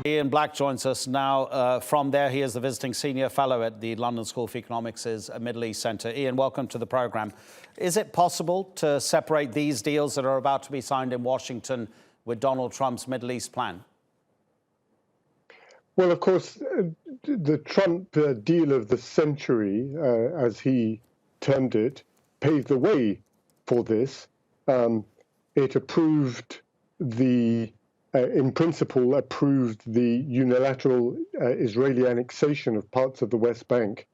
Ian Black joins us now from there. He is the visiting senior fellow at the London School of Economics' Middle East Centre. Ian, welcome to the programme. Is it possible to separate these deals that are about to be signed in Washington with Donald Trump's Middle East plan? Well, of course, the Trump deal of the century, as he termed it, paved the way for this. It approved in principle, approved the unilateral Israeli annexation of parts of the West Bank.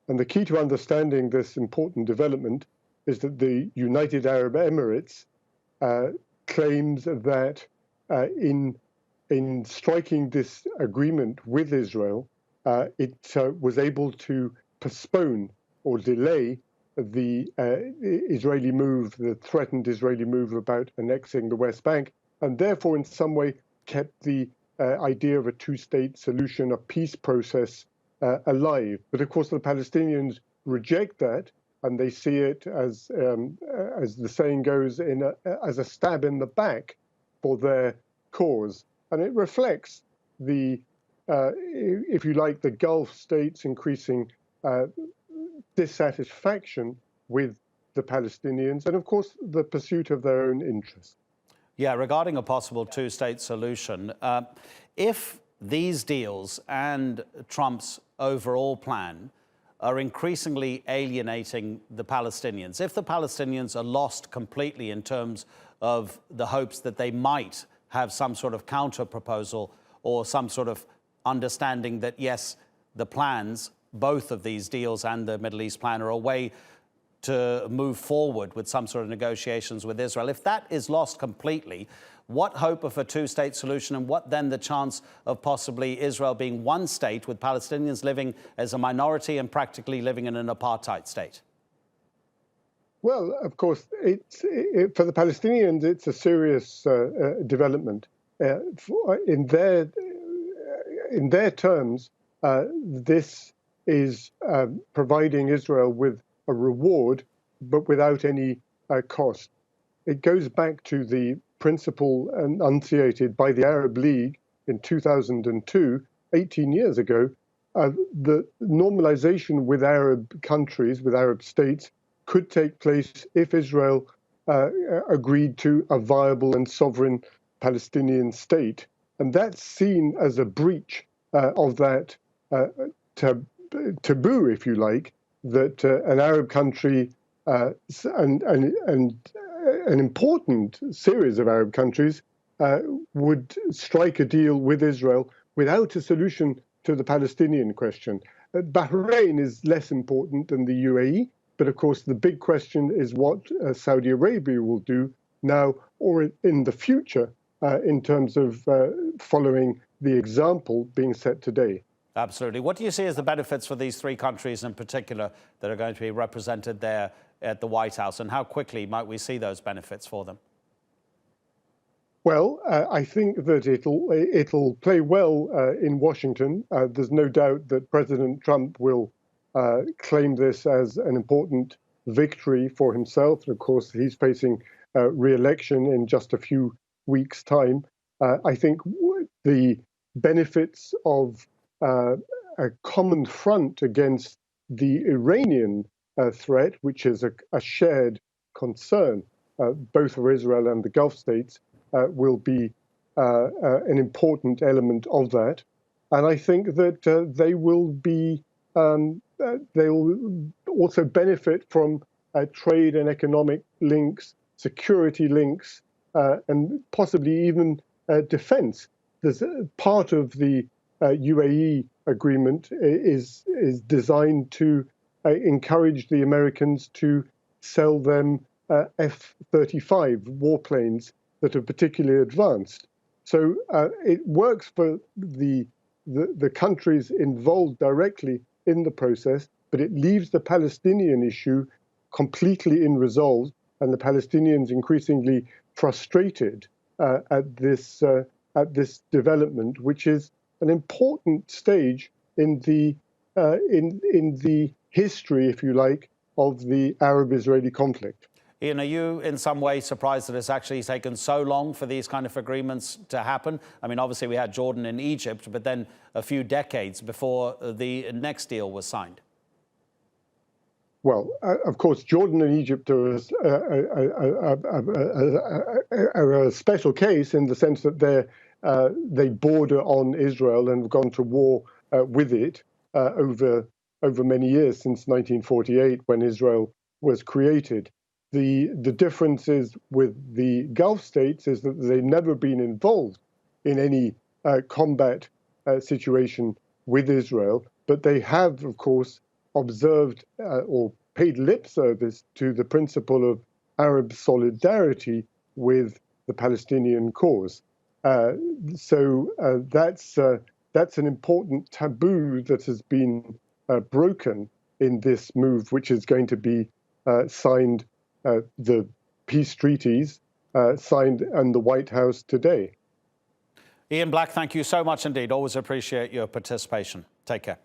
And the key to understanding this important development is that the United Arab Emirates claims that in striking this agreement with Israel, it was able to postpone or delay the Israeli move, the threatened Israeli move about annexing the West Bank, and therefore in some way kept the idea of a two-state solution, a peace process alive. But of course the Palestinians reject that, and they see it as the saying goes, as a stab in the back for their cause. And it reflects the, if you like, the Gulf states' increasing dissatisfaction with the Palestinians, and of course the pursuit of their own interests. Yeah, regarding a possible two-state solution, if these deals and Trump's overall plan are increasingly alienating the Palestinians, if the Palestinians are lost completely in terms of the hopes that they might have some sort of counter-proposal or some sort of understanding that, yes, the plans, both of these deals and the Middle East plan, are a way to move forward with some sort of negotiations with Israel. If that is lost completely, what hope of a two-state solution, and what then the chance of possibly Israel being one state with Palestinians living as a minority and practically living in an apartheid state? Well, of course, for the Palestinians, it's a serious development. In their terms, this is providing Israel with a reward, but without any cost. It goes back to the principle enunciated by the Arab League in 2002, 18 years ago. The normalization with Arab countries, with Arab states, could take place if Israel agreed to a viable and sovereign Palestinian state. And that's seen as a breach of that taboo, if you like, that an Arab country and an important series of Arab countries would strike a deal with Israel without a solution to the Palestinian question. Bahrain is less important than the UAE, but of course the big question is what Saudi Arabia will do now or in the future in terms of following the example being set today. Absolutely. What do you see as the benefits for these three countries in particular that are going to be represented there at the White House, and how quickly might we see those benefits for them? Well, I think that it'll play well in Washington. There's no doubt that President Trump will claim this as an important victory for himself. And of course, he's facing re-election in just a few weeks' time. I think the benefits of a common front against the Iranian threat, which is a shared concern, both for Israel and the Gulf states, will be an important element of that. And I think that they will also benefit from trade and economic links, security links, and possibly even defense. There's part of the UAE agreement is designed to encourage the Americans to sell them F-35 warplanes that are particularly advanced. So it works for the countries involved directly in the process, but it leaves the Palestinian issue completely unresolved, and the Palestinians increasingly frustrated at this development, which is an important stage in the history, if you like, of the Arab-Israeli conflict. Ian, are you in some way surprised that it's actually taken so long for these kind of agreements to happen? I mean, obviously we had Jordan and Egypt, but then a few decades before the next deal was signed. Well, of course, Jordan and Egypt are a special case in the sense that they border on Israel and have gone to war with it over many years since 1948, when Israel was created. The difference is with the Gulf states is that they've never been involved in any combat situation with Israel, but they have, of course, observed or paid lip service to the principle of Arab solidarity with the Palestinian cause. So that's an important taboo that has been broken in this move, which is going to be signed, the peace treaties signed in the White House today. Ian Black, thank you so much indeed. Always appreciate your participation. Take care.